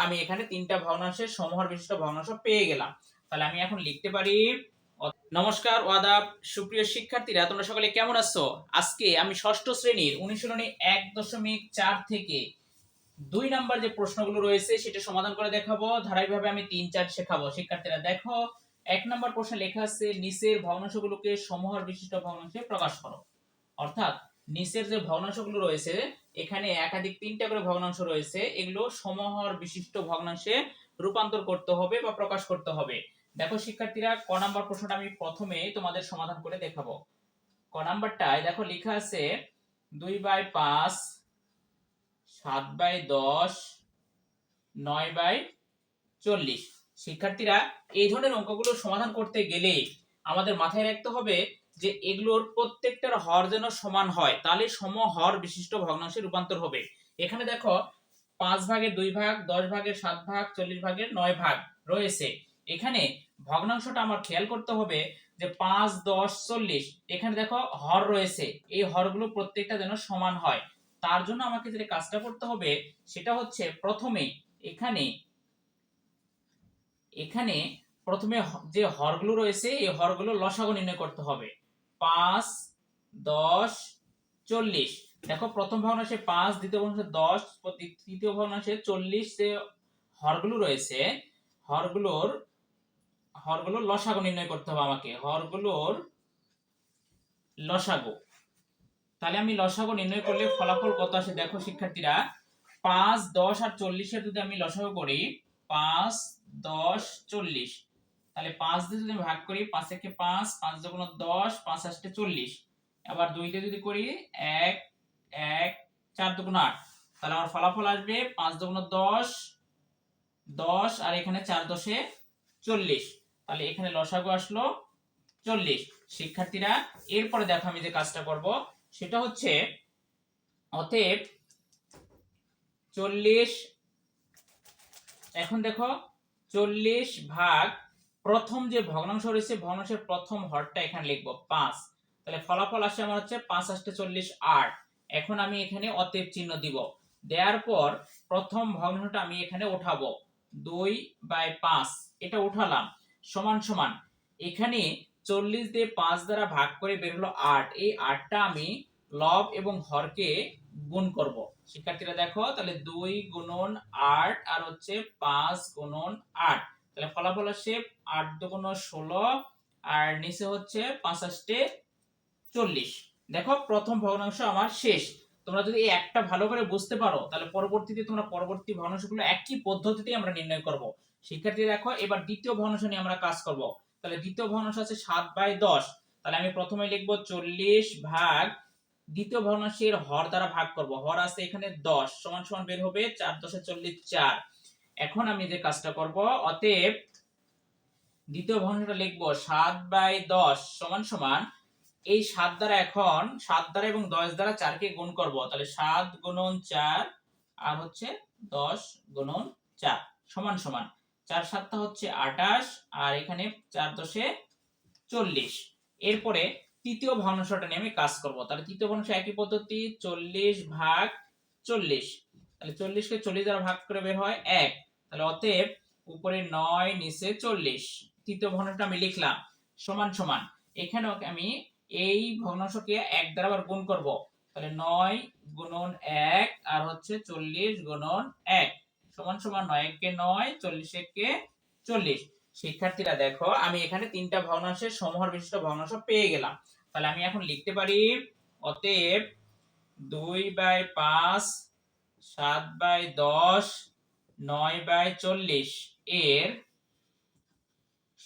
আমি এখানে তিনটা ভগ্নাংশের সমহর বিশিষ্ট ভগ্নাংশ পেয়ে গেলাম। তাহলে আমি এখন লিখতে পারি। নমস্কার ও আদাব সুপ্রিয় শিক্ষার্থীরা, তোমরা সকলে কেমন আছো? আজকে আমি ষষ্ঠ শ্রেণীর অনুশীলনী 1.4 থেকে 2 নাম্বার যে প্রশ্নগুলো রয়েছে সেটা সমাধান করে দেখাবো। ধারাবাহিকভাবে আমি 3-4 শেখাবো। শিক্ষার্থীরা দেখো, 1 নাম্বার প্রশ্নে লেখা আছে নিচের ভগ্নাংশগুলোকে সমহর বিশিষ্ট ভগ্নাংশে প্রকাশ করো। অর্থাৎ নিচের যে ভগ্নাংশগুলো রয়েছে এখানে একাধিক 3টা করে ভগ্নাংশ রয়েছে, এগুলো সমহর বিশিষ্ট ভগ্নাংশে রূপান্তর করতে হবে বা প্রকাশ করতে হবে। দেখো শিক্ষার্থীরা, ক নাম্বার প্রশ্নটা আমি প্রথমে তোমাদের সমাধান করে দেখাবো। ক নাম্বারটায় দেখো লেখা আছে 2/5, 7/10, 9/40। শিক্ষার্থীরা, এই ধরনের অঙ্কগুলো সমাধান করতে গেলে আমাদের মাথায় রাখতে হবে যে এগুলোর প্রত্যেকটার হর যেন সমান হয়, তাহলে সমহর বিশিষ্ট ভগ্নাংশে রূপান্তর হবে। এখানে দেখো 5 ভাগের 2 ভাগ, 10 ভাগের 7 ভাগ, 40 ভাগের 9 ভাগ রয়েছে। এখানে ভগ্নাংশটা আমার খেয়াল করতে হবে যে 5, 10, 40 এখানে দেখো হর রয়েছে, এই হরগুলো প্রত্যেকটা যেন সমান হয়। তার জন্য আমাকে যে কাজটা করতে হবে সেটা হচ্ছে প্রথমে এখানে এখানে প্রথমে যে হরগুলো রয়েছে এই হরগুলো লসাগু নির্ণয় করতে হবে। 5, 10, 40। দেখো প্রথম ভগ্নাংশে 5, দ্বিতীয় ভগ্নাংশে 10, তৃতীয় ভগ্নাংশে 40 যে হরগুলো রয়েছে হরগুলোর লসাগু নির্ণয় করতে হবে আমাকে, হরগুলোর লসাগু। তাহলে আমি লসাগু নির্ণয় করলে ফলাফল কত আসে দেখো শিক্ষার্থীরা, 5, 10 আর 40 এর যদি আমি লসাগু করি 5, 10, 40, তাহলে 5 দিয়ে যদি ভাগ করি 5 একে 5, 5 দুগুণ 10, 5 আষ্টে 40। আবার 2 দিয়ে যদি করি 1, 1, 4 দুগুণ 8, তাহলে আমার ফলাফল আসবে 5 দুগুণ 10, 10 আর এখানে 4 দশে 40। তাহলে এখানে লসাগু আসলো 40। শিক্ষার্থীরা, এরপরে দেখো আমি যে কাজটা করব সেটা হচ্ছে অতএব 40, এখন দেখো 40 ভাগ প্রথম যে ভগ্নাংশ রয়েছে ভগ্নাংশের প্রথম হরটা এখানে লিখবো 5। তাহলে ফলাফল আসে আমার হচ্ছে 5 আষ্টে 40, 8। এখন আমি এখানে অতএব চিহ্ন দিব, দেওয়ার পর প্রথম ভগ্নাংশটা আমি এখানে উঠাবো 2/5, এটা উঠালাম সমান সমান এখানে 40 দিয়ে 5 দ্বারা ভাগ করে বের হলো 8, এই 8টা আমি লব এবং হরকে গুণ করব। শিক্ষার্থীরা দেখো, তাহলে 2 গুণন 8 আর হচ্ছে 5 গুণন 8, তাহলে ফলাফল আসে 8 দুগুণ 16 আর নিচে হচ্ছে 5 আষ্টে 40। দেখো প্রথম ভগ্নাংশ আমার শেষ। তোমরা যদি এই একটা ভালো করে বুঝতে পারো তাহলে পরবর্তীতে তোমরা পরবর্তী ভগ্নাংশগুলো একই পদ্ধতিতে আমরা নির্ণয় করব। শিক্ষার্থী দেখো, এবার দ্বিতীয় ভগ্নাংশ নিয়ে আমরা কাজ করব। তাহলে দ্বিতীয় ভগ্নাংশ আছে 7/10, তাহলে আমি প্রথমে লিখব 40 ভাগ দ্বিতীয় ভগ্নাংশের হর দ্বারা ভাগ করব, হর আছে এখানে 10 সমান সমান বের হবে 4 10 40, 4। এখন আমি যে কাজটা করব, অতএব দ্বিতীয় ভগ্নাংশটা লিখব 7/10 সমান সমান এই 7 দ্বারা এখন 7 দ্বারা এবং 10 দ্বারা 4 কে গুণ করব, তাহলে 7 গুণন 4 আর হচ্ছে 10 গুণন 4 সমান সমান 4 7 হচ্ছে 28 আর এখানে 4 10 40। এরপরে তৃতীয় ভগ্নাংশটা নিয়ে আমি কাজ করব। তাহলে তৃতীয় ভগ্নাংশ একই পদ্ধতি, 40 ভাগ 40, তাহলে 40 কে 40 দ্বারা ভাগ করে বের হয় 1। তাহলে অতএব উপরে 9 নিচে 40, তৃতীয় ভগ্নাংশটা আমি লিখলাম সমান সমান এখানেও আমি এই ভগ্নাংশকে 1 দ্বারা আবার গুণ করব, তাহলে 9 গুণন 1 আর হচ্ছে 40 গুণন 1 সমান সমান 9 কে 9, 40 কে 40। শিক্ষার্থীরা দেখো, আমি এখানে তিনটা ভগ্নাংশের সমহর বিশিষ্ট ভগ্নাংশ পেয়ে গেলাম। তাহলে আমি এখন লিখতে পারি অতএব 2/5, 7/10, 9/40 এর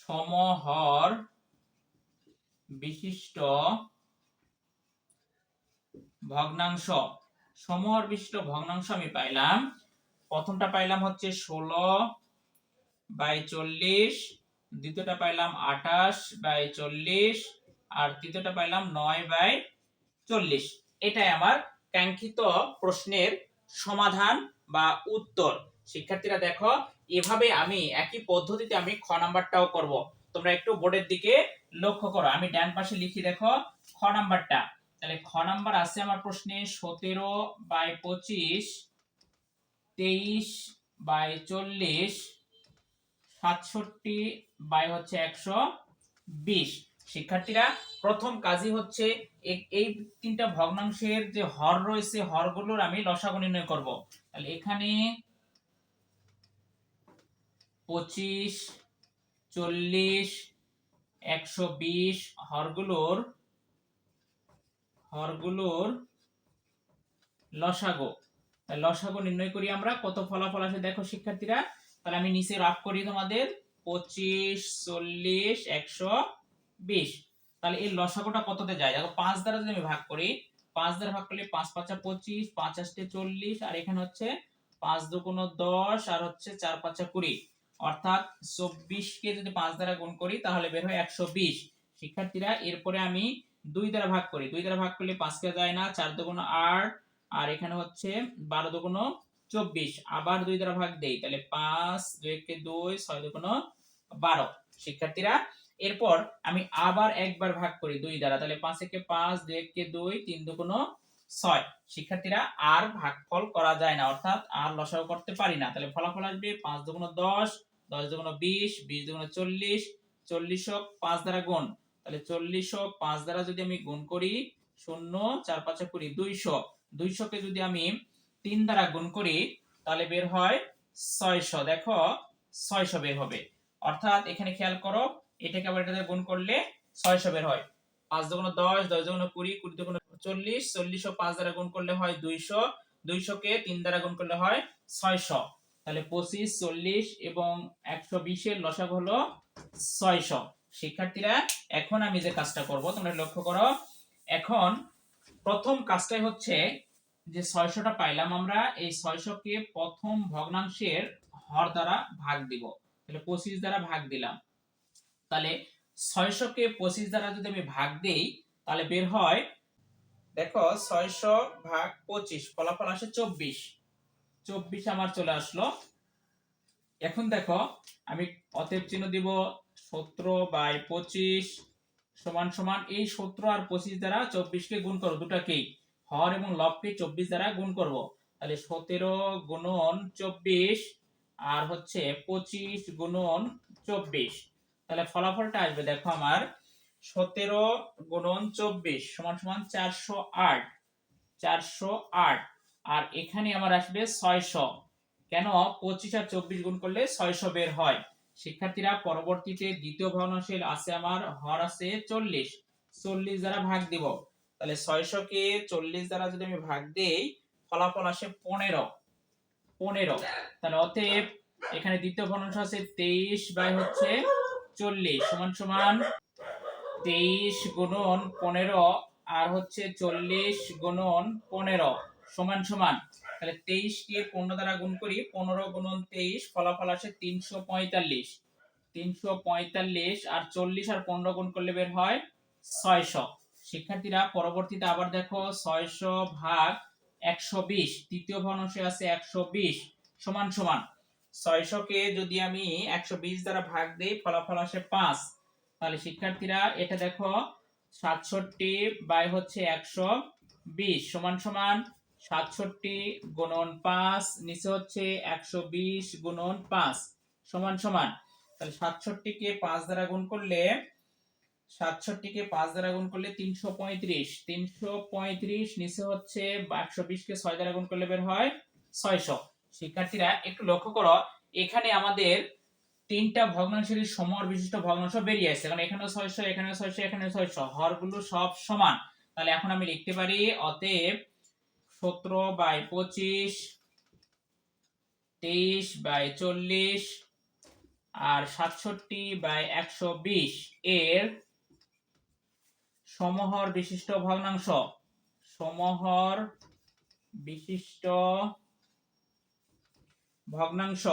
সমহর বিশিষ্ট ভগ্নাংশ। সমহর বিশিষ্ট ভগ্নাংশ আমি পাইলাম, প্রথমটা পাইলাম হচ্ছে 16/40, দ্বিতীয়টা পাইলাম 28/40 আর তৃতীয়টা পাইলাম 9/40। এটাই আমার কাঙ্ক্ষিত প্রশ্নের সমাধান বা উত্তর। শিক্ষার্থীরা দেখো, এভাবে আমি একই পদ্ধতিতে আমি খ নাম্বারটাও করব। তোমরা একটু বোর্ডের দিকে লক্ষ্য করো, আমি ডান পাশে লিখি দেখো খ নাম্বারটা। তাহলে খ নাম্বার আছে আমার প্রশ্নে 17/25, 23 বাই 40, 67 বাই হচ্ছে 120। শিক্ষার্থীরা প্রথম কাজই হচ্ছে এই তিনটা ভগ্নাংশের যে হর রয়েছে হরগুলোর আমি লসাগু নির্ণয় করব। তাহলে এখানে 25, 40, 120 হরগুলোর লসাগু। তাহলে লসাগু নির্ণয় করি আমরা। কত ফলাফল আসে দেখো শিক্ষার্থীরা। তাহলে আমি নিচে রাফ করি তোমাদের 25, 40, 120। তাহলে এই লসাগুটা কততে যায় দেখো, 5 দ্বারা যদি আমি ভাগ করি, 5 দ্বারা ভাগ করলে 5 5 25, 5 8 40, আর এখানে হচ্ছে 5 2 10, আর হচ্ছে 4 5 20, অর্থাৎ 24 কে যদি 5 দ্বারা গুণ করি তাহলে বের হয় 120। শিক্ষার্থীরা এরপরে আমি 2 দ্বারা ভাগ করি, 2 দ্বারা ভাগ করলে 5 কে যায় না, 4 2 8, আর এখানে হচ্ছে 12 2 24, আবার 2 দ্বারা ভাগ দেই, তাহলে 5 2 কে 2, 6 2 12। শিক্ষার্থীরা এরপর আমি আবার একবার ভাগ করি 2 দ্বারা, তাহলে 5 একে 5, 2 একে 2, 3 2 6। শিক্ষার্থীরা আর ভাগফল করা যায় না, অর্থাৎ আর লসাগু করতে পারি না। তাহলে ফলাফল আসবে 5 2 10, 10 2 20, 20 2 40, 40 হোক 5 দ্বারা গুণ, তাহলে 40 হোক 5 দ্বারা যদি আমি গুণ করি 0 4 5 20, 200, 200 কে যদি আমি 3 দ্বারা গুণ করি তাহলে বের হয় 600। দেখো 600 বের হবে, অর্থাৎ এখানে খেয়াল করো এটাকে আবার এটাতে গুণ করলে 600 বের হয়। 5 2 10, 10 2 20, 20 2 40, 40 ও 5 দ্বারা গুণ করলে হয় 200, 200 কে 3 দ্বারা গুণ করলে হয় 600। তাহলে 25, 40 এবং 120 এর লসাগু হলো 600। শিক্ষার্থীরা এখন আমি যে কাজটা করব তোমরা লক্ষ্য করো, এখন প্রথম কাজটাই হচ্ছে যে 600টা পাইলাম আমরা, এই 600 কে প্রথম ভগ্নাংশের হর দ্বারা ভাগ দিব। তাহলে 25 দ্বারা ভাগ দিলাম। তাহলে 600 কে 25 দ্বারা যদি আমি ভাগ দেই তাহলে বের হয়, দেখো 600 ভাগ 25, ফলাফল আসে 24। 24 আমার চলে আসলো। এখন দেখো আমি অতএব চিহ্ন দিব 17/25 সমান সমান এই 17 আর 25 দ্বারা 24 কে গুণ করো, দুটাকেই হর এবং লবকে 24 দ্বারা গুণ করব। তাহলে 17 গুণন 24 আর হচ্ছে 25 গুণন 24, তাহলে ফলাফলটা আসবে দেখো আমার 17 গুণন 24 সমান সমান 408, 408, আর এখানে আমার আসবে 600। কেন 25 আর 24 গুণ করলে 600 বের হয়। শিক্ষার্থীরা পরবর্তীতে দ্বিতীয় ভগ্নাংশের আছে আমার হর আছে 40, 40 দ্বারা ভাগ দিব। তাহলে 600 কে 40 দ্বারা যদি আমি ভাগ দেই ফলাফল আসে 15, 15। তাহলে অতএব এখানে দ্বিতীয় ভগ্নাংশ আছে 23 বাই হচ্ছে 40 সমান সমান 23 গুণন 15 আর হচ্ছে 40 গুণন 15 সমান সমান, তাহলে 23 কে 15 দ্বারা গুণ করি, 15 গুণন 23 ফলাফল আসে 345, 345, আর 40 আর 15 গুণ করলে বের হয় 600। শিক্ষার্থীরা পরবর্তীতে আবার দেখো 600 ভাগ 120, তৃতীয় ভগ্নাংশে আছে 120 সমান সমান 600 কে যদি আমি 120 দ্বারা ভাগ দেই ফলাফল আসে 5। তাহলে শিক্ষার্থীরা এটা দেখো 67 বাই হচ্ছে 120 সমান সমান 67 গুণন 5, নিচে হচ্ছে 120 গুণন 5 সমান সমান, তাহলে 67 কে 5 দ্বারা গুণ করলে 67 কে 5 দ্বারা গুণ করলে 335, 335, নিচে হচ্ছে 120 কে 6 দ্বারা গুণ করলে বের হয় 600। শিক্ষার্থীরা একটু লক্ষ্য করো এখানে আমাদের তিনটা ভগ্নাংশের সমহর বিশিষ্ট ভগ্নাংশ বেরিয়ে আসছে, কারণ এখানেও 600, এখানেও 600, এখানেও 600, হরগুলো সব সমান। তাহলে এখন আমি লিখতে পারি অতএব 17/25, 23/40 আর 67/120 এর সমহর বিশিষ্ট ভগ্নাংশ, সমহর বিশিষ্ট ভগ্নাংশ।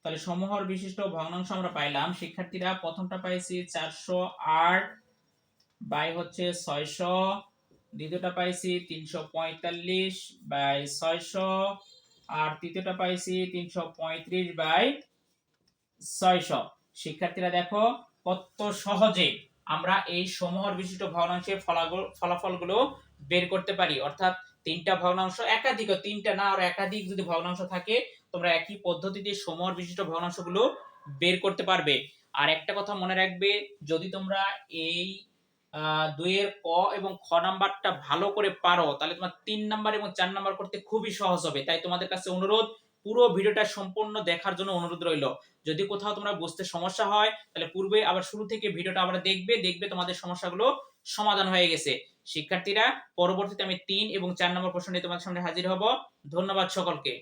তাহলে সমহর বিশিষ্ট ভগ্নাংশ আমরা পাইলাম শিক্ষার্থীরা, প্রথমটা পাইছি 408 বাই হচ্ছে 600, দ্বিতীয়টা পাইছি 345 বাই 600, আর তৃতীয়টা পাইছি 335 বাই 600। শিক্ষার্থীরা দেখো কত সহজে আমরা এই সমহর বিশিষ্ট ভগ্নাংশের ফলাফলগুলো বের করতে পারি, অর্থাৎ তিনটা ভগ্নাংশ, একাধিক, তিনটা না আর একাধিক যদি ভগ্নাংশ থাকে তোমরা একই পদ্ধতিতে সমূহ বিশিষ্ট ভগ্নাংশগুলো বের করতে পারবে। আর একটা কথা মনে রাখবে, যদি তোমরা এই 2 এর ক এবং খ নাম্বারটা ভালো করে পারো তাহলে তোমার 3 নাম্বার এবং 4 নাম্বার করতে খুবই সহজ হবে। তাই তোমাদের কাছে অনুরোধ, পুরো ভিডিওটা সম্পূর্ণ দেখার জন্য অনুরোধ রইল। যদি কোথাও তোমরা বুঝতে সমস্যা হয় তাহলে পূর্বে আবার শুরু থেকে ভিডিওটা আবার দেখবে তোমাদের সমস্যাগুলো সমাধান হয়ে গেছে। শিক্ষার্থীরা, পরবর্তীতে আমি 3 এবং 4 নম্বর প্রশ্ন নিয়ে তোমাদের সামনে হাজির হব। ধন্যবাদ সকলকে।